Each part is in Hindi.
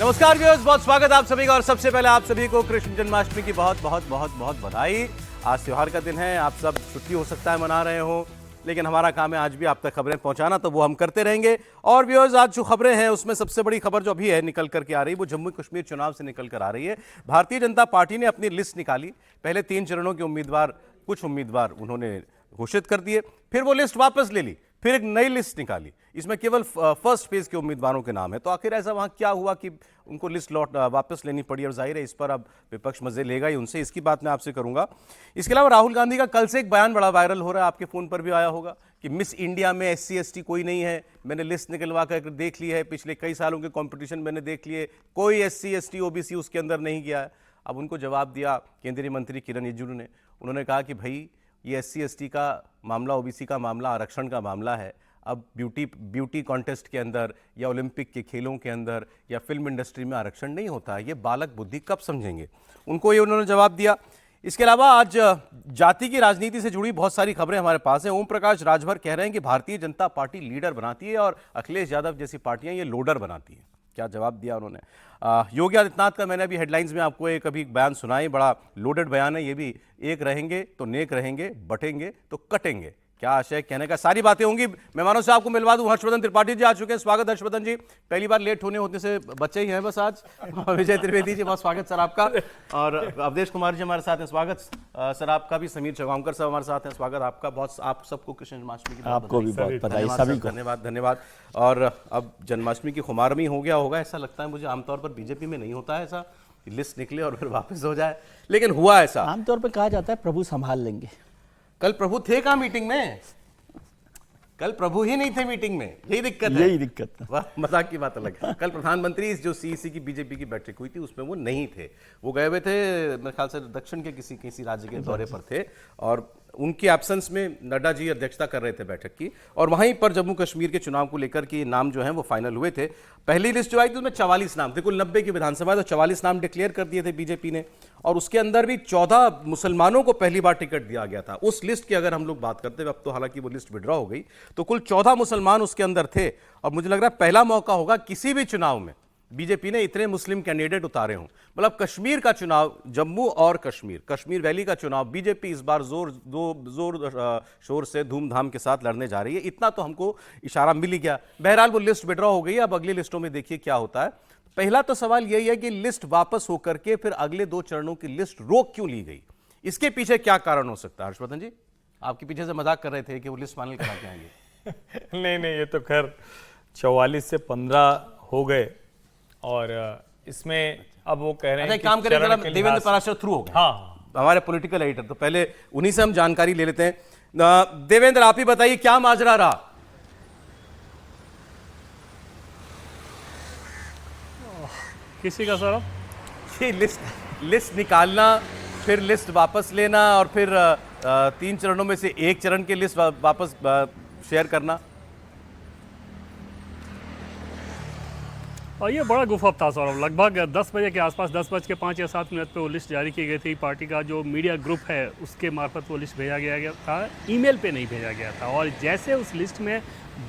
नमस्कार व्यूअर्स, बहुत स्वागत आप सभी का। और सबसे पहले आप सभी को कृष्ण जन्माष्टमी की बहुत बहुत बहुत बहुत बधाई। आज त्योहार का दिन है, आप सब छुट्टी हो सकता है मना रहे हो, लेकिन हमारा काम है आज भी आप तक खबरें पहुंचाना, तो वो हम करते रहेंगे। और व्यूअर्स, आज जो खबरें हैं उसमें सबसे बड़ी खबर जो अभी है निकल करके आ रही है वो जम्मू कश्मीर चुनाव से निकल कर आ रही है। भारतीय जनता पार्टी ने अपनी लिस्ट निकाली। पहले 3 चरणों के कुछ उम्मीदवार उन्होंने घोषित कर दिए, फिर वो लिस्ट वापस ले ली, फिर एक नई लिस्ट निकाली। इसमें केवल फर्स्ट फेज के उम्मीदवारों के नाम है। तो आखिर ऐसा वहां क्या हुआ कि उनको लिस्ट वापस लेनी पड़ी? और जाहिर है इस पर अब विपक्ष मजे लेगा ही उनसे, इसकी बात मैं आपसे करूंगा। इसके अलावा राहुल गांधी का कल से एक बयान बड़ा वायरल हो रहा है, आपके फोन पर भी आया होगा कि मिस इंडिया में SC ST कोई नहीं है। मैंने लिस्ट निकलवा कर देख ली है, पिछले कई सालों के कॉम्पिटिशन मैंने देख लिए, कोई SC ST OBC उसके अंदर नहीं गया है। अब उनको जवाब दिया केंद्रीय मंत्री किरण रिजिजू ने। उन्होंने कहा कि भाई ये SC ST का मामला, OBC का मामला आरक्षण का मामला है। अब ब्यूटी कॉन्टेस्ट के अंदर या ओलंपिक के खेलों के अंदर या फिल्म इंडस्ट्री में आरक्षण नहीं होता है। ये बालक बुद्धि कब समझेंगे? उनको ये उन्होंने जवाब दिया। इसके अलावा आज जाति की राजनीति से जुड़ी बहुत सारी खबरें हमारे पास हैं। ओम प्रकाश राजभर कह रहे हैं कि भारतीय जनता पार्टी लीडर बनाती है और अखिलेश यादव जैसी पार्टियां ये लोडर बनाती हैं। क्या जवाब दिया उन्होंने? योगी आदित्यनाथ का मैंने अभी हेडलाइंस में आपको एक अभी बयान सुनाई, बड़ा लोडेड बयान है ये भी। एक रहेंगे तो नेक रहेंगे, बटेंगे तो कटेंगे। क्या आशय कहने का? सारी बातें होंगी। मेहमानों से आपको मिलवा दूं, हर्षवर्धन त्रिपाठी जी आ चुके हैं। स्वागत हर्षवर्धन जी। पहली बार लेट होने से बच्चे ही हैं बस आज। विजय त्रिवेदी जी, बहुत स्वागत सर आपका। और अवधेश कुमार जी हमारे साथ हैं, स्वागत सर आपका भी। समीर चौगांवकर साहब हमारे साथ हैं, स्वागत आपका। बहुत आप सबको कृष्ण जन्माष्टमी की आपको भी बहुत बधाई सभी को। धन्यवाद धन्यवाद। और अब जन्माष्टमी की खुमार में ही हो गया होगा ऐसा लगता है मुझे। आमतौर पर बीजेपी में नहीं होता है ऐसा, लिस्ट निकले और फिर वापस हो जाए, लेकिन हुआ ऐसा। आमतौर पर कहा जाता है प्रभु संभाल लेंगे। कल प्रभु थे कहाँ मीटिंग में? कल प्रभु ही नहीं थे मीटिंग में, यही दिक्कत है। यही दिक्कत है। वाह, मजाक की बात अलग है। कल प्रधानमंत्री जो CEC की बीजेपी की बैठक हुई थी उसमें वो नहीं थे। वो गए हुए थे मेरे ख्याल से दक्षिण के किसी राज्य के दौरे पर थे, और उनकी एब्सेंस में नड्डा जी अध्यक्षता कर रहे थे बैठक की। और वहीं पर जम्मू कश्मीर के चुनाव को लेकर के नाम जो हैं वो फाइनल हुए थे। पहली लिस्ट जो आई थी उसमें 44 नाम थे, कुल 90 की विधानसभा, तो 44 नाम डिक्लेयर कर दिए थे बीजेपी ने। और उसके अंदर भी 14 मुसलमानों को पहली बार टिकट दिया गया था। उस लिस्ट की अगर हम लोग बात करते हैं, अब तो हालांकि वो लिस्ट विड्रॉ हो गई, तो कुल 14 मुसलमान उसके अंदर थे। और मुझे लग रहा है पहला मौका होगा किसी भी चुनाव में बीजेपी ने इतने मुस्लिम कैंडिडेट उतारे हों। मतलब कश्मीर का चुनाव, जम्मू और कश्मीर वैली का चुनाव बीजेपी इस बार जोर शोर से धूमधाम के साथ लड़ने जा रही है। इतना तो हमको इशारा मिल ही गया। बहरहाल वो लिस्ट विड्रॉ हो गई। अब अगली लिस्टों में देखिए क्या होता है। पहला तो सवाल यही है कि लिस्ट वापस होकर के फिर अगले 2 चरणों की लिस्ट रोक क्यों ली गई? इसके पीछे क्या कारण हो सकता है? हर्षवर्धन जी, आपके पीछे से मजाक कर रहे थे कि वो लिस्ट फाइनल करा के आएंगे। नहीं, ये तो खैर 44 से 15 हो गए, और इसमें अब वो कह रहे हैं कि काम करें जरा, देवेंद्र पराशर थ्रू हो गए। हाँ, हमारे पॉलिटिकल एडिटर, तो पहले उन्हीं से हम जानकारी ले लेते हैं। देवेंद्र, आप ही बताइए क्या माजरा रहा? किसी का सर? ये लिस्ट निकालना, फिर लिस्ट वापस लेना, और फिर 3 चरणों में से एक चरण की लिस्ट वापस शेयर करना। और ये बड़ा गुफअप था सौरभ। लगभग 10 बजे के आसपास, 10:05 या 7 मिनट पे वो लिस्ट जारी की गई थी। पार्टी का जो मीडिया ग्रुप है उसके मार्फत वो लिस्ट भेजा गया था, ईमेल पे नहीं भेजा गया था। और जैसे उस लिस्ट में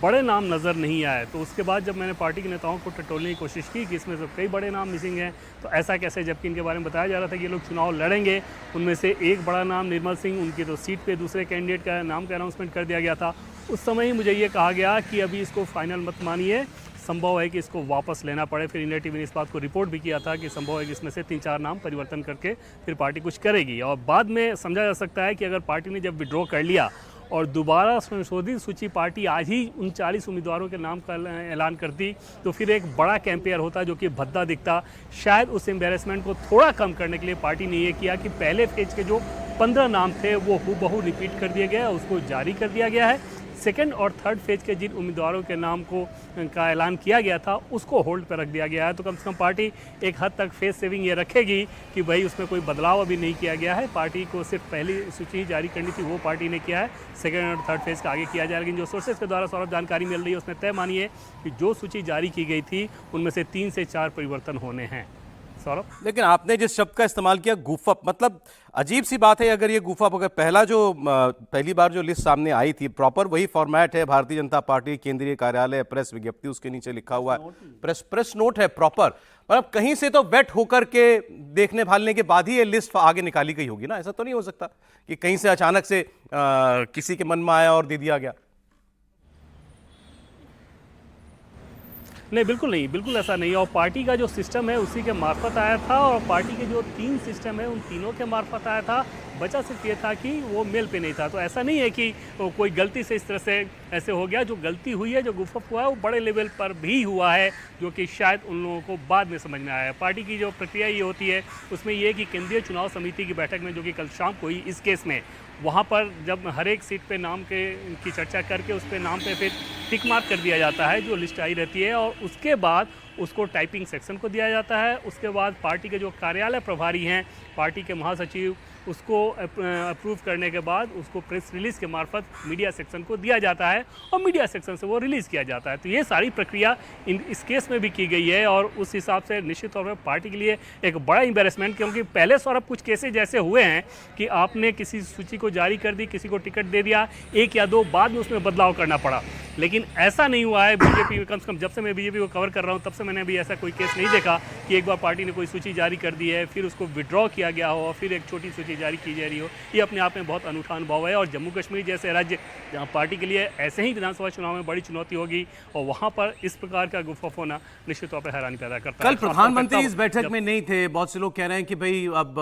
बड़े नाम नज़र नहीं आए, तो उसके बाद जब मैंने पार्टी के नेताओं को टटोलने की कोशिश की कि इसमें से कई बड़े नाम मिसिंग हैं, तो ऐसा कैसे, जबकि इनके बारे में बताया जा रहा था कि ये लोग चुनाव लड़ेंगे। उनमें से एक बड़ा नाम निर्मल सिंह, उनकी तो सीट पे दूसरे कैंडिडेट का नाम का अनाउंसमेंट कर दिया गया था। उस समय ही मुझे ये कहा गया कि अभी इसको फाइनल मत मानिए, संभव है कि इसको वापस लेना पड़े। फिर इंडिया टीवी ने इस बात को रिपोर्ट भी किया था कि संभव है कि इसमें से 3-4 नाम परिवर्तन करके फिर पार्टी कुछ करेगी। और बाद में समझा जा सकता है कि अगर पार्टी ने जब विड्रॉ कर लिया और दोबारा संशोधित सूची पार्टी आज ही 39 उम्मीदवारों के नाम का ऐलान करती, तो फिर एक बड़ा कैंपेयर होता जो कि भद्दा दिखता। शायद उस एम्बेरसमेंट को थोड़ा कम करने के लिए पार्टी ने ये किया कि पहले फेज के जो 15 नाम थे वो हूबहू रिपीट कर दिए गए, उसको जारी कर दिया गया है। सेकेंड और थर्ड फेज के जिन उम्मीदवारों के नाम का ऐलान किया गया था उसको होल्ड पर रख दिया गया है। तो कम से कम पार्टी एक हद तक फेस सेविंग ये रखेगी कि भाई उसमें कोई बदलाव अभी नहीं किया गया है। पार्टी को सिर्फ पहली सूची जारी करनी थी, वो पार्टी ने किया है। सेकेंड और थर्ड फेज का आगे किया जाएगा। लेकिन जो सोर्सेज के द्वारा सौरभ जानकारी मिल रही है उसमें तय मानिए कि जो सूची जारी की गई थी उनमें से 3 से 4 परिवर्तन होने हैं। सौरभ। लेकिन आपने जिस शब्द का इस्तेमाल किया गूफअप, मतलब अजीब सी बात है। अगर ये गूफअप, अगर पहली बार जो लिस्ट सामने आई थी, प्रॉपर वही फॉर्मेट है, भारतीय जनता पार्टी केंद्रीय कार्यालय प्रेस विज्ञप्ति, उसके नीचे लिखा हुआ है प्रेस नोट है प्रॉपर, मतलब कहीं से तो वेट होकर के देखने भालने के बाद ही ये लिस्ट आगे निकाली गई होगी ना। ऐसा तो नहीं हो सकता कि कहीं से अचानक से किसी के मन में आया और दे दिया गया। नहीं, बिल्कुल नहीं, बिल्कुल ऐसा नहीं है। और पार्टी का जो सिस्टम है उसी के मार्फत आया था, और पार्टी के जो 3 सिस्टम है उन तीनों के मार्फत आया था। बचा सिर्फ ये था कि वो मेल पे नहीं था। तो ऐसा नहीं है कि कोई गलती से इस तरह से ऐसे हो गया। जो गलती हुई है, जो गुफअप हुआ है, वो बड़े लेवल पर भी हुआ है, जो कि शायद उन लोगों को बाद में समझ में आया है। पार्टी की जो प्रक्रिया ये होती है उसमें ये कि केंद्रीय चुनाव समिति की बैठक में, जो कि कल शाम को हुई इस केस में, वहाँ पर जब हर एक सीट पे नाम की चर्चा करके उस पे नाम पे फिर टिक मार्क कर दिया जाता है जो लिस्ट आई रहती है, और उसके बाद उसको टाइपिंग सेक्शन को दिया जाता है। उसके बाद पार्टी के जो कार्यालय प्रभारी हैं, पार्टी के महासचिव, उसको अप्रूव करने के बाद उसको प्रेस रिलीज़ के मार्फत मीडिया सेक्शन को दिया जाता है, और मीडिया सेक्शन से वो रिलीज़ किया जाता है। तो ये सारी प्रक्रिया इस केस में भी की गई है, और उस हिसाब से निश्चित तौर पर पार्टी के लिए एक बड़ा एम्बेरसमेंट, क्योंकि पहले सौरभ कुछ केसेज ऐसे हुए हैं कि आपने किसी सूची को जारी कर दी, किसी को टिकट दे दिया, 1 या 2 बाद में उसमें बदलाव करना पड़ा। लेकिन ऐसा नहीं हुआ है बीजेपी, कम से कम जब से मैं बीजेपी को कवर कर रहा हूँ तब से मैंने भी ऐसा कोई केस नहीं देखा कि एक बार पार्टी ने कोई सूची जारी कर दी है, फिर उसको विड्रॉ किया गया हो और फिर एक छोटी सूची जारी की जा रही हो। ये अपने आप में बहुत अनूठा अनुभव है। और जम्मू कश्मीर जैसे राज्य, जहाँ पार्टी के लिए ऐसे ही विधानसभा चुनाव में बड़ी चुनौती होगी, और वहाँ पर इस प्रकार का गुफअप होना निश्चित तौर पर हैरानी पैदा करता है। कल प्रधानमंत्री इस बैठक में नहीं थे। बहुत से लोग कह रहे हैं कि भाई अब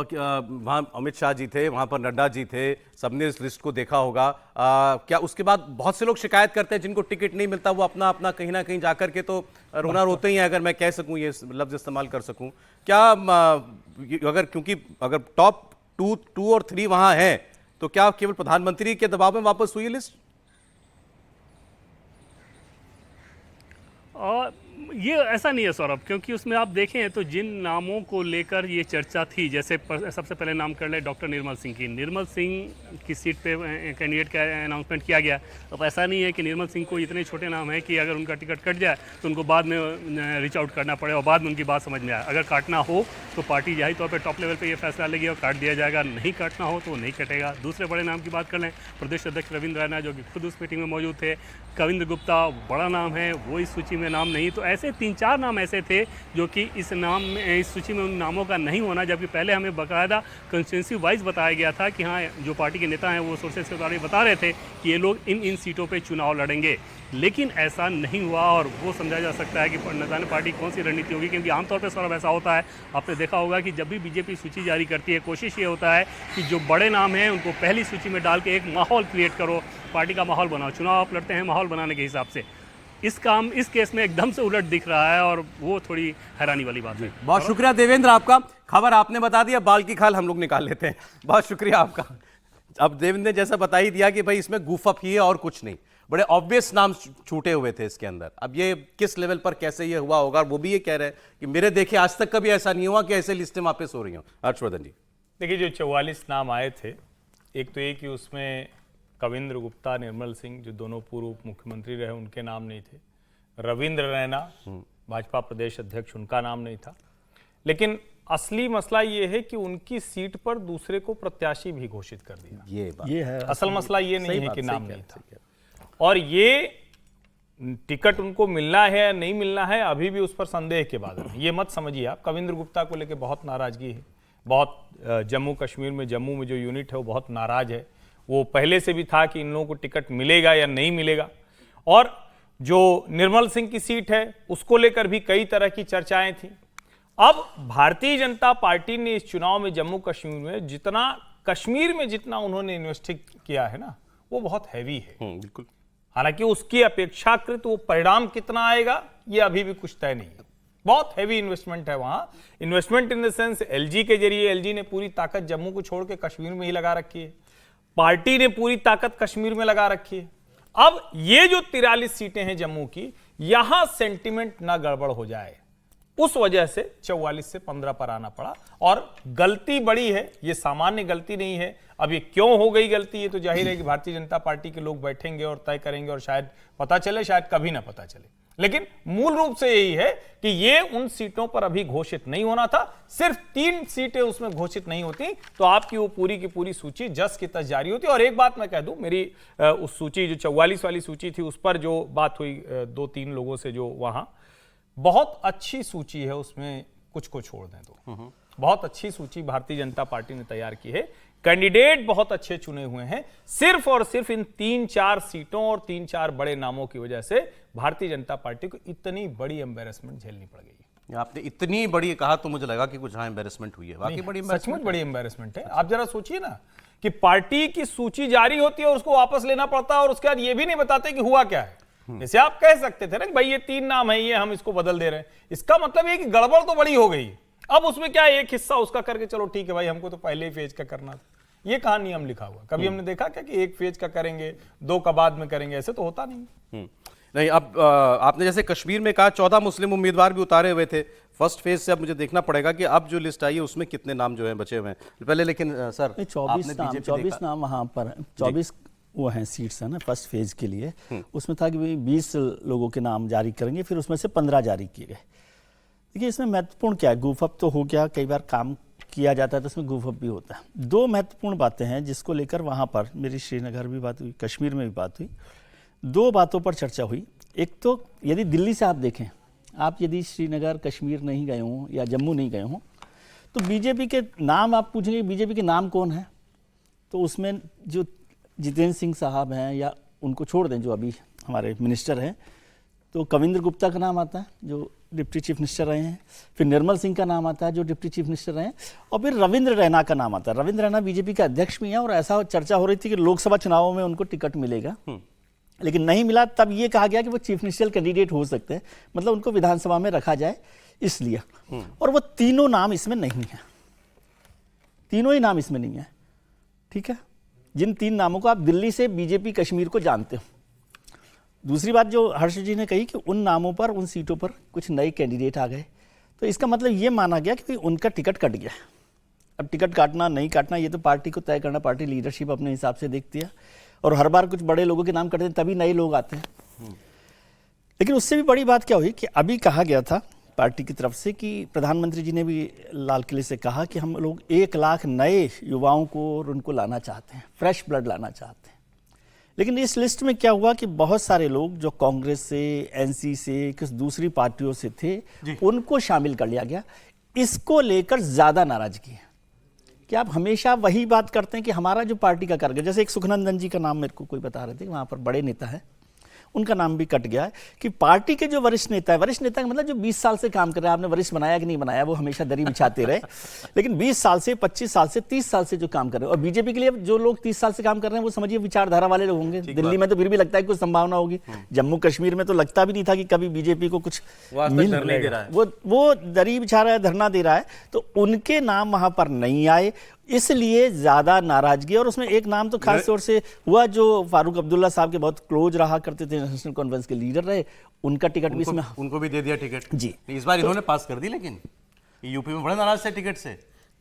वहाँ अमित शाह जी थे, वहाँ पर नड्डा जी थे, सबने इस लिस्ट को देखा होगा। क्या उसके बाद बहुत से लोग शिकायत करते हैं जिनको टिकट नहीं मिलता, वो अपना अपना कहीं ना कहीं जाकर के तो रोना रोते ही हैं, अगर मैं कह सकूं, ये लफ्ज इस्तेमाल कर सकूं। क्या अगर, क्योंकि अगर टॉप 2 और 3 वहां है, तो क्या केवल प्रधानमंत्री के दबाव में वापस हुई लिस्ट? और ये ऐसा नहीं है सौरभ, क्योंकि उसमें आप देखें तो जिन नामों को लेकर ये चर्चा थी, जैसे सबसे पहले नाम कर ले डॉक्टर निर्मल सिंह की। निर्मल सिंह की सीट पे कैंडिडेट का अनाउंसमेंट किया गया। अब ऐसा नहीं है कि निर्मल सिंह को इतने छोटे नाम है कि अगर उनका टिकट कट जाए तो उनको बाद में रीच आउट करना पड़े और बाद में उनकी बात समझ में आए। अगर काटना हो तो पार्टी जाहिर तौर पर टॉप लेवल पर यह फैसला लेगी और काट दिया जाएगा, नहीं काटना हो तो वो नहीं कटेगा। दूसरे बड़े नाम की बात कर लें, प्रदेश अध्यक्ष रविंद्र रैना जो कि खुद उस मीटिंग में मौजूद थे। कविंद्र गुप्ता बड़ा नाम है, वो इस सूची में नाम नहीं। तो ऐसे 3-4 नाम ऐसे थे जो कि इस सूची में उन नामों का नहीं होना, जबकि पहले हमें बाकायदा कंस्टिट्यूंसी वाइज बताया गया था कि हाँ, जो पार्टी के नेता हैं वो सोर्सेस के बारे में बता रहे थे कि ये लोग इन सीटों पे चुनाव लड़ेंगे। लेकिन ऐसा नहीं हुआ, और वो समझा जा सकता है कि न जाने पार्टी कौन सी रणनीति होगी, क्योंकि आमतौर पर सौरभ ऐसा होता है, आपने देखा होगा कि जब भी बीजेपी सूची जारी करती है, कोशिश ये होता है कि जो बड़े नाम हैं उनको पहली सूची में डाल के एक माहौल क्रिएट करो, पार्टी का माहौल बनाओ। चुनाव आप लड़ते हैं माहौल बनाने के हिसाब से। इस केस में एकदम से उलट दिख रहा है, और वो थोड़ी हैरानी वाली बात है। बहुत शुक्रिया देवेंद्र आपका। खबर आपने बता दिया, बाल की खाल हम लोग निकाल लेते हैं। बहुत शुक्रिया आपका। अब देवेंद्र ने जैसा बता ही दिया कि भाई इसमें गूफअप ही है और कुछ नहीं। बड़े ऑब्वियस नाम छूटे हुए थे इसके अंदर। अब ये किस लेवल पर कैसे ये हुआ होगा, वो भी ये कह रहे हैं कि मेरे देखे आज तक कभी ऐसा नहीं हुआ कि ऐसे लिस्टें वापस हो रही हो। हर्षवर्धन जी, देखिए, जो 44 नाम आए थे, एक तो ये कि उसमें कविंद्र गुप्ता, निर्मल सिंह जो दोनों पूर्व उप मुख्यमंत्री रहे, उनके नाम नहीं थे। रविंद्र रैना भाजपा प्रदेश अध्यक्ष, उनका नाम नहीं था। लेकिन असली मसला ये है कि उनकी सीट पर दूसरे को प्रत्याशी भी घोषित कर दिया। ये है असल मसला ये नहीं है कि नाम नहीं था, और ये टिकट उनको मिलना है या नहीं मिलना है अभी भी उस पर संदेह के बादल है। ये मत समझिए आप, कविंद्र गुप्ता को लेकर बहुत नाराजगी है, बहुत जम्मू कश्मीर में, जम्मू में जो यूनिट है वो बहुत नाराज है। वो पहले से भी था कि इन लोगों को टिकट मिलेगा या नहीं मिलेगा। और जो निर्मल सिंह की सीट है उसको लेकर भी कई तरह की चर्चाएं थी। अब भारतीय जनता पार्टी ने इस चुनाव में जम्मू कश्मीर में जितना उन्होंने इन्वेस्ट किया है ना, वो बहुत हैवी है। बिल्कुल। हालांकि उसकी अपेक्षाकृत वो परिणाम कितना आएगा ये अभी भी कुछ तय नहीं है। बहुत हैवी इन्वेस्टमेंट है वहां। Investment in the sense, LG के जरिए, एलजी ने पूरी ताकत जम्मू को छोड़ के कश्मीर में ही लगा रखी है। पार्टी ने पूरी ताकत कश्मीर में लगा रखी है। अब ये जो 43 सीटें हैं जम्मू की, यहां सेंटिमेंट ना गड़बड़ हो जाए, उस वजह से 44 से 15 पर आना पड़ा। और गलती बड़ी है, ये सामान्य गलती नहीं है। अब ये क्यों हो गई गलती, ये तो जाहिर है कि भारतीय जनता पार्टी के लोग बैठेंगे और तय करेंगे, और शायद पता चले, शायद कभी ना पता चले। लेकिन मूल रूप से यही है कि ये उन सीटों पर अभी घोषित नहीं होना था। सिर्फ 3 सीटें उसमें घोषित नहीं होती तो आपकी वो पूरी की पूरी सूची जस की तस जारी होती। और एक बात मैं कह दूं, मेरी उस सूची जो 44 वाली सूची थी उस पर जो बात हुई 2-3 लोगों से, जो वहां बहुत अच्छी सूची है, उसमें कुछ को छोड़ दें तो बहुत अच्छी सूची भारतीय जनता पार्टी ने तैयार की है। कैंडिडेट बहुत अच्छे चुने हुए हैं। सिर्फ और सिर्फ इन 3-4 सीटों और 3-4 बड़े नामों की वजह से भारतीय जनता पार्टी को इतनी बड़ी एम्बेरसमेंट झेलनी पड़ गई। आपने इतनी बड़ी कहा तो मुझे लगा कि कुछ हाँ एम्बेरसमेंट हुई है, वाकई बड़ी सचमुच बड़ी एम्बेरसमेंट है। आप जरा सोचिए ना कि पार्टी की सूची जारी होती है और उसको वापस लेना पड़ता है और उसके बाद ये भी नहीं बताते कि हुआ क्या है। जैसे आप कह सकते थे ना कि भाई ये 3 नाम है, ये हम इसको बदल दे रहे हैं, इसका मतलब ये कि गड़बड़ तो बड़ी हो गई। अब उसमें क्या एक हिस्सा उसका करके चलो ठीक है भाई, हमको तो पहले ही फेज का करना था। ये कहां नियम लिखा हुआ? कभी हमने देखा क्या कि एक फेज का करेंगे 2 का बाद में करेंगे? ऐसे तो होता नहीं। नहीं, अब आपने जैसे कश्मीर में कहा 14 मुस्लिम उम्मीदवार भी उतारे हुए थे फर्स्ट फेज से। अब मुझे देखना पड़ेगा कि अब जो लिस्ट आई है उसमें कितने नाम जो हैं बचे हुए हैं पहले। लेकिन सर 24 नाम वहाँ पर 24 वो हैं सीट्स है ना फर्स्ट फेज के लिए। उसमें था कि 20 लोगों के नाम जारी करेंगे, फिर उसमें से 15 जारी किए गए। देखिए इसमें महत्वपूर्ण क्या है, गुफअप तो हो गया, कई बार काम किया जाता है तो उसमें गुफअप भी होता है। 2 महत्वपूर्ण बातें हैं जिसको लेकर वहाँ पर मेरी श्रीनगर भी बात हुई, कश्मीर में भी बात हुई। 2 बातों पर चर्चा हुई। एक तो यदि दिल्ली से आप देखें, आप यदि श्रीनगर कश्मीर नहीं गए हों या जम्मू नहीं गए हों तो बीजेपी के नाम आप पूछेंगे बीजेपी के नाम कौन है, तो उसमें जो जितेंद्र सिंह साहब हैं या उनको छोड़ दें जो अभी हमारे मिनिस्टर हैं, तो कविंद्र गुप्ता का नाम आता है जो डिप्टी चीफ मिनिस्टर रहे हैं, फिर निर्मल सिंह का नाम आता है जो डिप्टी चीफ मिनिस्टर रहे हैं, और फिर रविंद्र रैना का नाम आता है। रविंद्र रैना बीजेपी के अध्यक्ष भी हैं और ऐसा चर्चा हो रही थी कि लोकसभा चुनावों में उनको टिकट मिलेगा, लेकिन नहीं मिला। तब ये कहा गया कि वो चीफ मिनिस्टर कैंडिडेट हो सकते हैं, मतलब उनको विधानसभा में रखा जाए इसलिए। और वो तीनों नाम इसमें नहीं है, तीनों ही नाम इसमें नहीं है। ठीक है, जिन 3 नामों को आप दिल्ली से बीजेपी कश्मीर को जानते हो। दूसरी बात जो हर्ष जी ने कही कि उन नामों पर, उन सीटों पर कुछ नए कैंडिडेट आ गए, तो इसका मतलब ये माना गया कि उनका टिकट कट गया। अब टिकट काटना नहीं काटना ये तो पार्टी को तय करना, पार्टी लीडरशिप अपने हिसाब से देखती है, और हर बार कुछ बड़े लोगों के नाम कटते हैं तभी नए लोग आते हैं। लेकिन उससे भी बड़ी बात क्या हुई कि अभी कहा गया था पार्टी की तरफ से कि प्रधानमंत्री जी ने भी लाल किले से कहा कि हम लोग 1 लाख नए युवाओं को और उनको लाना चाहते हैं, फ्रेश ब्लड लाना चाहते हैं। लेकिन इस लिस्ट में क्या हुआ कि बहुत सारे लोग जो कांग्रेस से, एनसी से, किस दूसरी पार्टियों से थे, उनको शामिल कर लिया गया। इसको लेकर ज्यादा नाराजगी है कि आप हमेशा वही बात करते हैं कि हमारा जो पार्टी का कार्य, जैसे एक सुखनंदन जी का नाम मेरे को कोई बता रहे थे, वहां पर बड़े नेता है, उनका नाम भी कट गया है कि पार्टी के जो वरिष्ठ नेता है, वरिष्ठ नेता का मतलब जो 20 साल से काम कर रहे हैं, आपने वरिष्ठ बनाया कि नहीं बनाया वो हमेशा दरी बिछाते रहे, लेकिन 20 साल से, 25 साल से, 30 साल से जो काम कर रहे हैं, और बीजेपी के लिए जो लोग 30 साल से काम कर रहे हैं वो समझिए विचारधारा वाले लोग होंगे। दिल्ली में तो फिर भी लगता है कुछ संभावना होगी, जम्मू कश्मीर में तो लगता भी नहीं था कि कभी बीजेपी को कुछ मिल रहा है, वो दरी बिछा रहा है, धरना दे रहा है, तो उनके नाम वहां पर नहीं आए, इसलिए ज्यादा नाराजगी। और उसमें एक नाम तो खास तौर से हुआ जो फारूक अब्दुल्ला साहब के बहुत क्लोज रहा करते थे, नेशनल कॉन्फ्रेंस के लीडर रहे, उनका टिकट भी इसमें, उनको भी दे दिया टिकट जी। इस बार इन्होंने पास कर दी, लेकिन यूपी में बड़े नाराज थे टिकट से,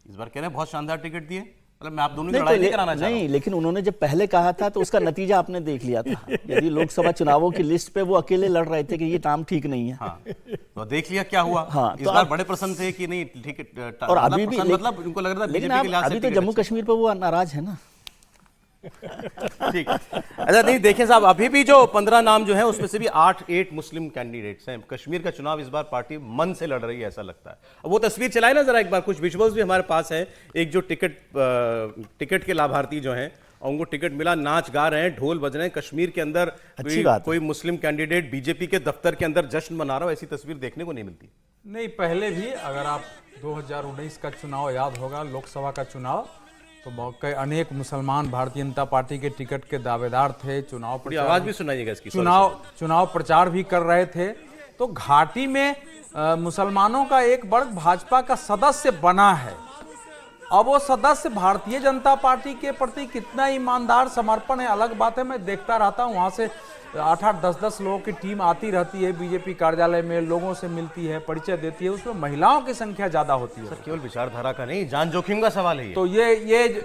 इस बार कह रहे हैं बहुत शानदार टिकट दिए। मतलब मैं आप दोनों की लड़ाई नहीं कराना चाह रहा हूं। नहीं, लेकिन उन्होंने जब पहले कहा था तो उसका नतीजा आपने देख लिया था। यदि लोकसभा चुनावों की लिस्ट पे वो अकेले लड़ रहे थे कि ये नाम ठीक नहीं है, हाँ, तो देख लिया क्या हुआ। हाँ, इस बार बड़े प्रसन्न थे कि नहीं ठीक, और अभी भी मतलब उनको लग रहा था लेकिन बीजेपी के लिहाज से अभी तो टिकट जम्मू कश्मीर पे वो नाराज है ना। ठीक, अच्छा नहीं देखें साहब, अभी भी जो 15 नाम जो हैं उसमें से भी 8 मुस्लिम कैंडिडेट्स हैं। कश्मीर का चुनाव इस बार पार्टी मन से लड़ रही है ऐसा लगता है। अब वो तस्वीर चलाए ना जरा एक बार, कुछ विजुअल्स भी हमारे पास हैं। एक जो टिकट के लाभार्थी जो हैं और उनको टिकट मिला, नाच गा रहे हैं, ढोल बज रहे हैं। कश्मीर के अंदर कोई मुस्लिम कैंडिडेट बीजेपी के दफ्तर के अंदर जश्न मना रहा हो, ऐसी तस्वीर देखने को नहीं मिलती। नहीं, पहले भी अगर आप 2019 का चुनाव याद होगा, लोकसभा का चुनाव, तो अनेक मुसलमान भारतीय जनता पार्टी के टिकट के दावेदार थे। चुनाव प्रचार, आवाज भी सुनाइएगा इसकी, चुनाव प्रचार भी कर रहे थे। तो घाटी में मुसलमानों का एक वर्ग भाजपा का सदस्य बना है। अब वो सदस्य भारतीय जनता पार्टी के प्रति कितना ईमानदार, समर्पण है, अलग बात है। मैं देखता रहता हूँ, वहाँ से 8-8, 10-10 लोगों की टीम आती रहती है बीजेपी कार्यालय में, लोगों से मिलती है, परिचय देती है, उसमें महिलाओं की संख्या ज्यादा होती है। सर केवल विचारधारा का नहीं, जान जोखिम का सवाल है ये। तो ये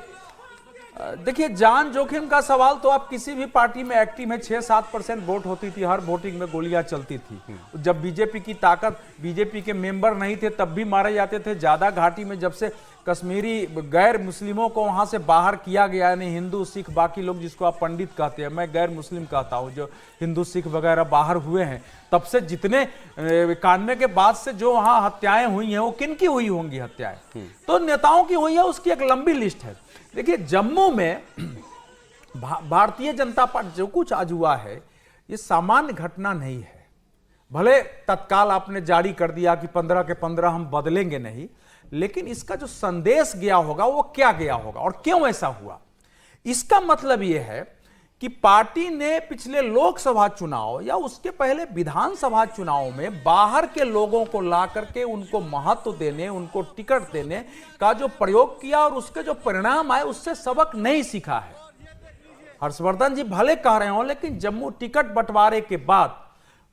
देखिए, जान जोखिम का सवाल तो आप किसी भी पार्टी में एक्टिव में 6-7% वोट होती थी, हर वोटिंग में गोलियां चलती थी। जब बीजेपी की ताकत, बीजेपी के मेंबर नहीं थे तब भी मारे जाते थे। ज्यादा घाटी में जब से कश्मीरी गैर मुस्लिमों को वहां से बाहर किया गया, यानी हिंदू सिख बाकी लोग जिसको आप पंडित कहते हैं, मैं गैर मुस्लिम कहता हूं, जो हिंदू सिख वगैरह बाहर हुए हैं, तब से जितने 91 के बाद से जो वहां हत्याएं हुई हैं वो किन की हुई होंगी हत्याएं? तो नेताओं की हुई है, उसकी एक लंबी लिस्ट है। देखिए, जम्मू में भारतीय जनता पार्टी जो कुछ आज हुआ है ये सामान्य घटना नहीं है। भले तत्काल आपने जारी कर दिया कि 15 के 15 हम बदलेंगे नहीं, लेकिन इसका जो संदेश गया होगा वो क्या गया होगा और क्यों ऐसा हुआ? इसका मतलब यह है कि पार्टी ने पिछले लोकसभा चुनाव या उसके पहले विधानसभा चुनाव में बाहर के लोगों को ला करके उनको महत्व देने, उनको टिकट देने का जो प्रयोग किया और उसके जो परिणाम आए उससे सबक नहीं सीखा है। हर्षवर्धन जी भले कह रहे हो, लेकिन जम्मू टिकट बंटवारे के बाद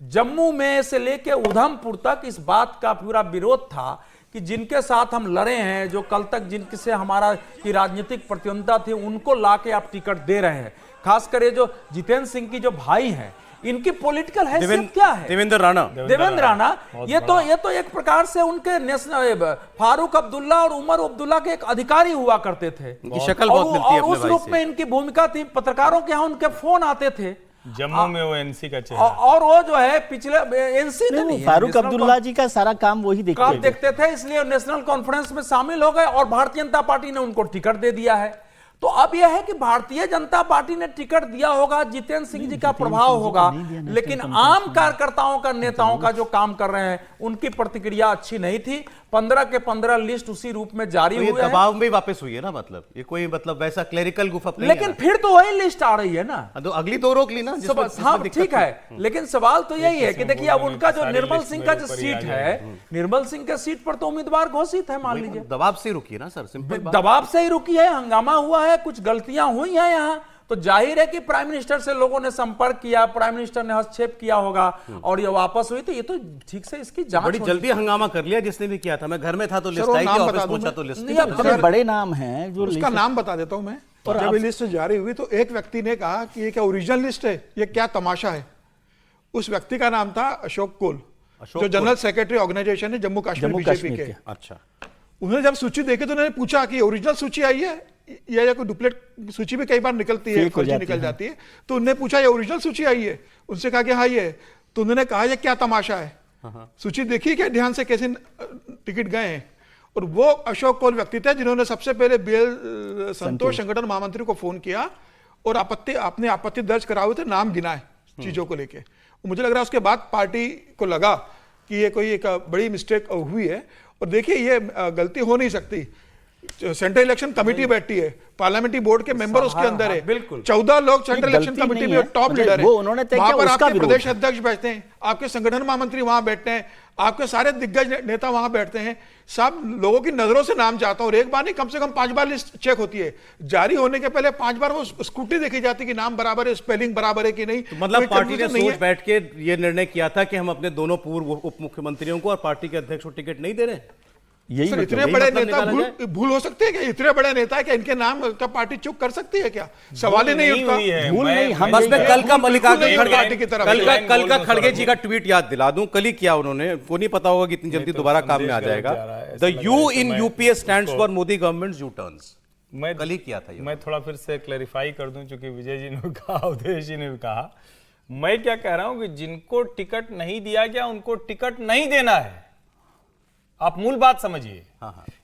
जम्मू में से लेके उधमपुर तक इस बात का पूरा विरोध था कि जिनके साथ हम लड़े हैं, जो कल तक जिनसे हमारा की राजनीतिक प्रतिद्वंद्विता थी, उनको लाके आप टिकट दे रहे हैं। खासकर ये जो जितेंद्र सिंह की जो भाई हैं, इनकी पॉलिटिकल हैसियत क्या है? देवेंद्र राणा, ये तो एक प्रकार से उनके नेशनल फारूक अब्दुल्ला और उमर अब्दुल्ला के एक अधिकारी हुआ करते थे। इनकी शक्ल बहुत मिलती है अपने उस भाई रूप से। में इनकी भूमिका थी। पत्रकारों के यहाँ उनके फोन आते थे। जम्मू में वो एनसी का चेहरा, और वो जो है पिछले एनसी नहीं, फारूक अब्दुल्ला जी का सारा काम वही देखते थे, इसलिए नेशनल कॉन्फ्रेंस में शामिल हो गए और भारतीय जनता पार्टी ने उनको टिकट दे दिया है। तो अब यह है कि भारतीय जनता पार्टी ने टिकट दिया होगा, जितेंद्र सिंह जी का प्रभाव होगा, लेकिन आम कार्यकर्ताओं का, नेताओं का जो काम कर रहे हैं उनकी प्रतिक्रिया अच्छी नहीं थी। 15 के 15 लिस्ट उसी रूप में जारी तो ये हुए हैं। दबाव में वापस हुई है ना, मतलब ये कोई मतलब वैसा क्लेरिकल गुफअप नहीं लेकिन फिर तो वही लिस्ट आ रही है ना, तो अगली तो रोक ली ना हाँ ठीक है। लेकिन सवाल तो यही है कि देखिए, अब उनका जो निर्मल सिंह का जो सीट है, निर्मल सिंह के सीट पर तो उम्मीदवार घोषित है, मान लीजिए। दबाव से रुकी है ना सर, सिंपल बात। दबाव से ही रुकी है, हंगामा हुआ है, कुछ गलतियां हुई हैं यहाँ, तो जाहिर है कि प्राइम मिनिस्टर से लोगों ने संपर्क किया, प्राइम मिनिस्टर ने हस्तक्षेप किया होगा और ये वापस हुई। तो ये तो ठीक से इसकी जांच बड़ी जल्दी हंगामा कर लिया जिसने भी किया था। मैं घर में था तो लिस्ट आई थी, ऑफिस पहुंचा तो लिस्ट नहीं, अब बड़े नाम हैं जो उसका नाम बता देता हूं मैं। जब ये लिस्ट जारी हुई तो एक व्यक्ति ने कहा कि ये क्या ओरिजिनल लिस्ट है, ये क्या तमाशा है। उस व्यक्ति का नाम था अशोक कोल, जो जनरल सेक्रेटरी ऑर्गेनाइजेशन है जम्मू कश्मीर बीजेपी के। अच्छा, उन्होंने जब सूची देखी तो उन्होंने पूछा कि ओरिजिनल सूची आई है या कोई डुप्लीकेट सूची भी कई बार निकलती है, फर्जी निकल जाती है। तो उन्होंने पूछा ये ओरिजिनल सूची आई है? उनसे कहा कि हाँ ये है। तो उन्होंने कहा ये क्या तमाशा है, सूची देखी क्या ध्यान से, कैसे टिकट गए हैं? और वो अशोक कोल व्यक्ति थे जिन्होंने सबसे पहले BL संतोष संगठन महामंत्री को फोन किया और अपने आपत्ति दर्ज कराए हुए थे, नाम गिनाए चीजों को लेके। मुझे लग रहा है उसके बाद पार्टी को लगा कि ये कोई एक बड़ी मिस्टेक हुई है। और देखिए, ये गलती हो नहीं सकती। सेंट्रल इलेक्शन कमेटी बैठती है, पार्लियामेंट्री बोर्ड के मेंबर उसके अंदर है, बिल्कुल 14 लोग सेंट्रल इलेक्शन कमेटी में टॉप लीडर है। वहां पर आपके प्रदेश अध्यक्ष बैठते हैं, आपके संगठन महामंत्री वहां बैठते हैं, आपके सारे दिग्गज नेता वहां बैठते हैं। सब लोगों की नजरों से नाम जाता है और एक बार नहीं, कम से कम 5 बार लिस्ट चेक होती है। जारी होने के पहले 5 बार वो स्कूटी देखी जाती है कि नाम बराबर है, स्पेलिंग बराबर है कि नहीं। तो मतलब कोई पार्टी ने confusion नहीं सोच बैठ के ये निर्णय किया था कि हम अपने दोनों पूर्व उप मुख्यमंत्रियों को और पार्टी के अध्यक्ष को टिकट नहीं दे रहे। यही सर, इतने यही बड़े मतलब नेता निकाला भूल हो सकते हैं क्या? इतने बड़े नेता है कि इनके नाम का पार्टी चुप कर सकती है क्या? सवाल ही नहीं उठता। भूल नहीं, हम बस मैं कल का बिल्कुल मल्लिकार्जुन नहीं खड़गे, पार्टी की तरफ कल का खड़गे जी का ट्वीट याद दिला दूं। कल ही किया उन्होंने, को नहीं पता होगा कि इतनी जल्दी दोबारा काम में आ जाएगा। The you in UPA stands for Modi government you turns. मैं कल ही किया था ये। मैं थोड़ा फिर से क्लैरिफाई कर दूं, चूंकि विजय जी ने भी कहा, उदय जी ने भी कहा। मैं क्या कह रहा हूं कि जिनको टिकट नहीं दिया गया उनको टिकट नहीं देना है। आप मूल बात समझिए।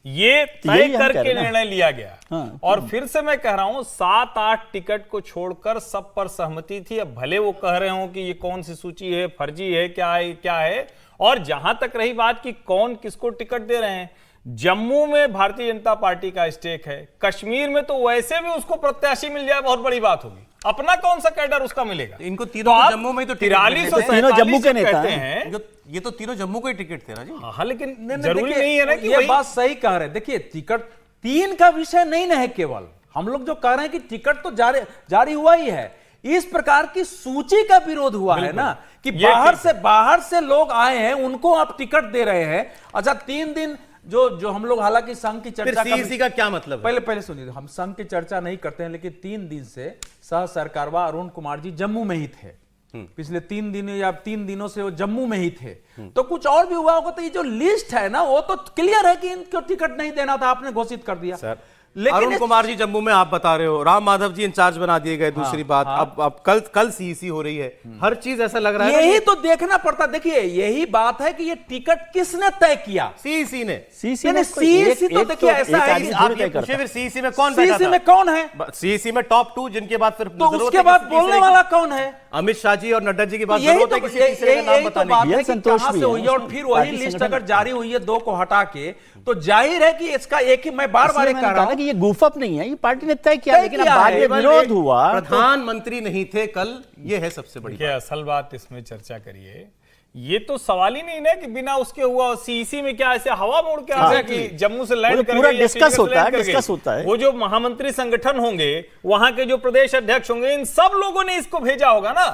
ये तय करके निर्णय लिया गया। और फिर से मैं कह रहा हूं 7-8 टिकट को छोड़कर सब पर सहमति थी। अब भले वो कह रहे हो कि ये कौन सी सूची है, फर्जी है, क्या है। और जहां तक रही बात कि कौन किसको टिकट दे रहे हैं, जम्मू में भारतीय जनता पार्टी का स्टेक है, कश्मीर में तो वैसे भी उसको प्रत्याशी मिल जाए बहुत बड़ी बात होगी। अपना कौन सा कैडर उसका मिलेगा? इनको तीनों को जम्मू में तो 43 जम्मू के नेता हैं। ये तो तीनों जम्मू को ही टिकट थे ना जी। हाँ, लेकिन जरूरी नहीं है ना कि ये बात सही कह रहे हैं। देखिए, टिकट 3 का विषय नहीं है केवल। हम लोग जो कह रहे हैं कि टिकट तो जारी हुआ ही है, इस प्रकार की सूची का विरोध हुआ है ना, कि बाहर से लोग आए हैं, उनको आप टिकट दे रहे हैं। अच्छा, 3 दिन जो हम लोग हालांकि संघ की फिर चर्चा सीईसी का क्या मतलब है? पहले सुनिए, हम संघ की चर्चा नहीं करते हैं, लेकिन 3 दिन से सह सरकारवा अरुण कुमार जी जम्मू में ही थे। पिछले 3 दिन या 3 दिनों से वो जम्मू में ही थे। तो कुछ और भी हुआ होगा। तो ये जो लिस्ट है ना, वो तो क्लियर है कि इनको टिकट नहीं देना था, आपने घोषित कर दिया। सर, लेकिन अरुण कुमार जी जम्मू में आप बता रहे हो, राम माधव जी इंचार्ज बना दिए गए। दूसरी बात, अब कल सीईसी हो रही है। हर चीज ऐसा लग रहा है यही तो देखना पड़ता। देखिए, यही बात है कि ये टिकट किसने तय किया? सीईसी ने। सीईसी यानी सीईसी तो देखिए ऐसा है कि आप ये पूछिए फिर सीईसी में कौन बैठा सीईसी था? में कौन है? सीईसी में टॉप 2, जिनके बाद फिर तो उसके बाद बोलने वाला कौन है? अमित शाह जी और नड्डा जी की बात यही जरूरत तो है किसी तीसरे का नाम यही तो बताने बात की। ये है कि संतोष कहां भी से है। हुई है। और फिर वही पार्टी लिस्ट संगठन अगर जारी हुई है 2 को हटा के, तो जाहिर है कि इसका एक ही, मैं बार बार इसलिए कह मैंने रहा कहा हूं कि ये गुफअप नहीं है, ये पार्टी ने तय किया, तय लेकिन अब किया बाद है। में केवल विरोध एक हुआ। प्रधानमंत्री नहीं थे कल, ये है सबसे बड़ी क्या असल बात इसमें चर्चा करिए। ये तो सवाल ही नहीं ना कि बिना उसके हुआ। सीईसी में क्या ऐसे हवा मोड़ के आ गया कि जम्मू से लैंड वो कर पूरा गए या डिस्कस श्रीनगर से होता है, लैंड कर डिस्कस गए। होता है। वो जो महामंत्री संगठन होंगे, वहां के जो प्रदेश अध्यक्ष होंगे, इन सब लोगों ने इसको भेजा होगा ना,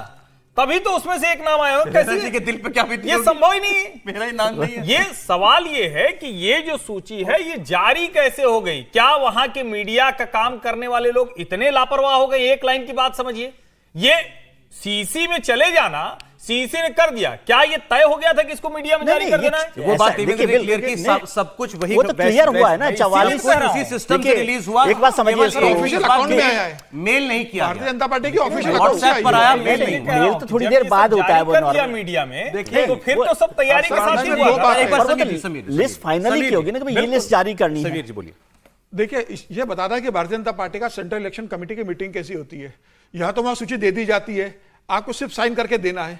तभी तो उसमें से एक नाम आया होगा। नड्डा जी कैसे के दिल पे क्या बीती ये होगी? संभव ही नहीं है। मेरा ही नाम नहीं है। ये सवाल ये है कि ये जो सूची है, ये जारी कैसे हो गई? क्या वहां के मीडिया का काम करने वाले लोग इतने लापरवाह हो गए? एक लाइन की बात समझिए, ये सीईसी में चले जाना, सीईसी ने कर दिया, क्या ये तय हो गया था कि इसको मीडिया में जारी कर देना है? वो बात देखिए, क्लियर की सब कुछ वही वो तो क्लियर हुआ है ना, 44 उसी सिस्टम से रिलीज हुआ। एक बात समझिए, ऑफिशियल अकाउंट में आया है, मेल नहीं किया भारतीय जनता पार्टी की ऑफिशियल अकाउंट से व्हाट्सएप पर आई आया, है। मेल नहीं। मेल तो थोड़ी देर बाद होता है, वो जारी कर दिया नॉर्मल। मीडिया में। देखिए, तो फिर तो सब तैयारी के साथ ही सर, हुआ दो था। बात है। एक बार और वो समीर तो जी, समीर जी, लिस्ट फाइनली समीर की होगी ना कि भाई ये बिल्कुल। लिस्ट जारी करनी है। समीर जी बोलिए। देखिए, ये बताता है कि भारतीय जनता पार्टी का सेंट्रल इलेक्शन कमेटी की मीटिंग कैसी होती है। यहां तो वहां सूची दे दी जाती है, आपको सिर्फ साइन करके देना है।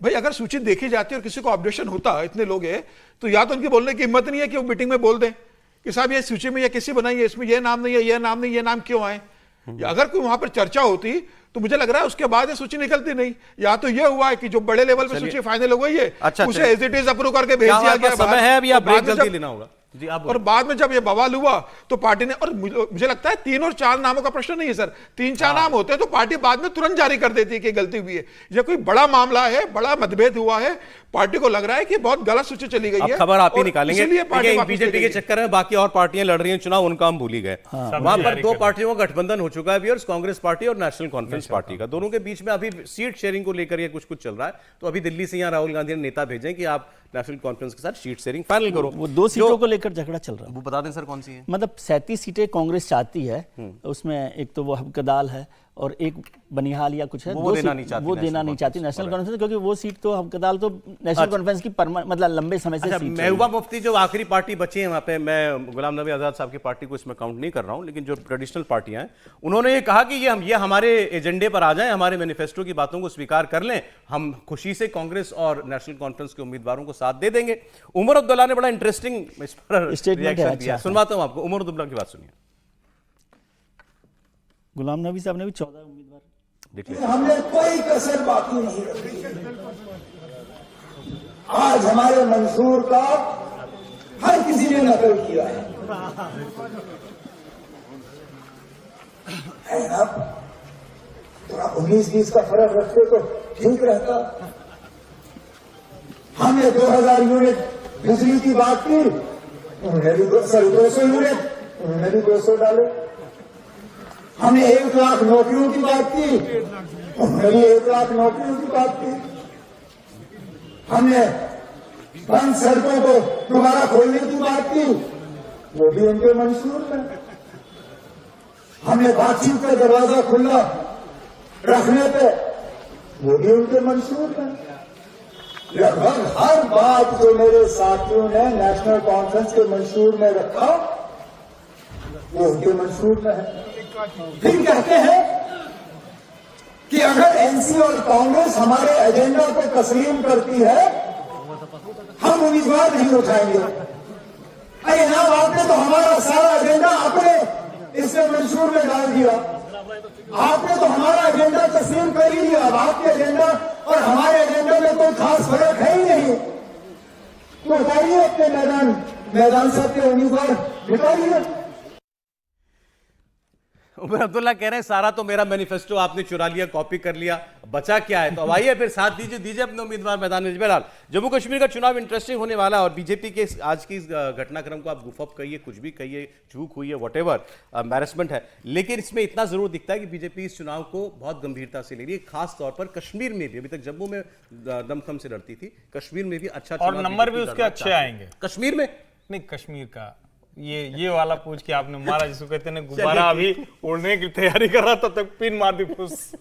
भाई अगर सूची देखी जाती है और किसी को ऑब्जेक्शन होता है, इतने लोग हैं, तो या तो उनकी बोलने की हिम्मत नहीं है कि वो मीटिंग में बोल दें कि साहब ये सूची में ये किसी बनाई है, इसमें ये नाम नहीं है, ये नाम नहीं, ये नाम क्यों आए। या अगर कोई वहां पर चर्चा होती तो मुझे लग रहा है उसके बाद ये सूची निकलती नहीं। या तो ये हुआ है कि जो बड़े लेवल पे सूची फाइनल हो गई है, अच्छा, उसे एज इट इज अप्रूव करके भेज क्या दिया हमारे गया पास बाहर। समय है? अभी आप और बाद ब्रेक में जल्दी जब- लेना होगा जी, आप और बाद में जब ये बवाल हुआ तो पार्टी ने, और मुझे लगता है 3 और 4 नामों का प्रश्न नहीं है सर, 3-4 नाम होते हैं तो पार्टी बाद में तुरंत जारी कर देती है कि गलती हुई है। ये कोई बड़ा मामला है, बड़ा मतभेद हुआ है, पार्टी को लग रहा है कि बहुत गलत सूची चली गई अब है। खबर आप ही और निकालेंगे। इसीलिए पार्टी देखिए, वापस ले बीजेपी के गई है। चक्कर में बाकी और पार्टियां लड़ रही हैं चुनाव, उनका हम भूल ही गए। वहां पर तैयारी 2 कर पार्टियों का गठबंधन हो चुका है व्यूअर्स, कांग्रेस पार्टी और नेशनल कॉन्फ्रेंस पार्टी का। दोनों के बीच में अभी सीट शेयरिंग को लेकर ये कुछ चल रहा है। तो अभी दिल्ली से यहाँ राहुल गांधी ने नेता भेजे कि आप नेशनल कॉन्फ्रेंस के साथ सीट शेयरिंग फाइनल करो। वो 2 सीटों को लेकर झगड़ा चल रहा है। वो बता दें सर कौन सी है? मतलब 37 सीटें कांग्रेस चाहती है, उसमें एक तो वो हबकदाल है और एक बनिहाल या कुछ है, वो 2 देना सीट नहीं चाहती वो नेशनल देना नहीं चाहती कॉन्फ्रेंस, नेशनल कॉन्फ्रेंस, क्योंकि वो सीट तो हबकदाल तो नेशनल कॉन्फ्रेंस की मतलब लंबे समय से अच्छा, सीट महबूबा मुफ्ती जो आखिरी पार्टी बची है वहां पे, मैं गुलाम नबी आजाद साहब की पार्टी को इसमें काउंट नहीं कर रहा हूं, लेकिन जो ट्रेडिशनल पार्टियां हैं उन्होंने ये कहा कि ये हमारे एजेंडे पर आ जाएं, हमारे मैनिफेस्टो की बातों को स्वीकार कर लें, हम खुशी से कांग्रेस और नेशनल कॉन्फ्रेंस के उम्मीदवारों को साथ दे देंगे। उमर अब्दुल्ला ने बड़ा इंटरेस्टिंग इस पर स्टेटमेंट है, रिएक्शन दिया, अच्छा। सुनवाता हूं आपको। उमर अब्दुल्ला की बात सुनिए। गुलाम नबी साहब ने भी 14 उम्मीदवार देखिए, हमने कोई कसर बाकी नहीं रखी। आज हमारे मंशूर का हर किसी ने नकल किया है ना। थोड़ा 19-20 का फर्क रखते तो ठीक रहता। हमने 2000 यूनिट बिजली की बात की, उन्होंने भी 200 यूनिट, उन्होंने भी 200 डाले। हमने 1 लाख नौकरियों की बात की, उन्होंने भी 1 लाख नौकरियों की बात की। हमने बंद सड़कों को दोबारा खोलने की बात की, वो भी उनके मंशूर में। हमने बातचीत का दरवाजा खुला रखने पे, वो भी उनके मंशूर में। लगभग हर बात जो मेरे साथियों ने नेशनल कॉन्फ्रेंस के मंशूर में रखा, वो उनके मंशूर में है। फिर कहते हैं कि अगर एनसी और कांग्रेस हमारे एजेंडा को तस्लीम करती है, हम उम्मीदवार नहीं उठाएंगे। अरे ना, आपने तो हमारा सारा एजेंडा अपने इसमें मंशूर में डाल दिया। आपने तो हमारा एजेंडा तस्लीम कर ही लिया। अब आपके एजेंडा और हमारे एजेंडा में कोई खास फर्क है ही नहीं। तो बताइए अपने मैदान से अपने उम्मीदवार बिताइए। उमर अब्दुल्ला कह रहे हैं सारा तो मेरा मैनिफेस्टो आपने चुरा लिया, कॉपी कर लिया, बचा क्या है? तो अब आइए फिर साथ दीजिए अपने उम्मीदवार मैदान में। बहरहाल जम्मू कश्मीर का चुनाव इंटरेस्टिंग होने वाला है और बीजेपी के आज की इस घटनाक्रम को आप गुफअप कहिए, कुछ भी कहिए, चूक हुई है, व्हाटएवर, एम्बैरेसमेंट है, लेकिन इसमें इतना जरूर दिखता है कि बीजेपी इस चुनाव को बहुत गंभीरता से ले रही है, खास तौर पर कश्मीर में भी। अभी तक जम्मू में दमखम से लड़ती थी, कश्मीर में भी अच्छा और नंबर भी उसके अच्छे आएंगे। कश्मीर में नहीं, कश्मीर का ये वाला पूछ के आपने मारा, जिसको कहते हैं गुब्बारा अभी उड़ने की तैयारी कर रहा था, तब पिन मार दी फुस।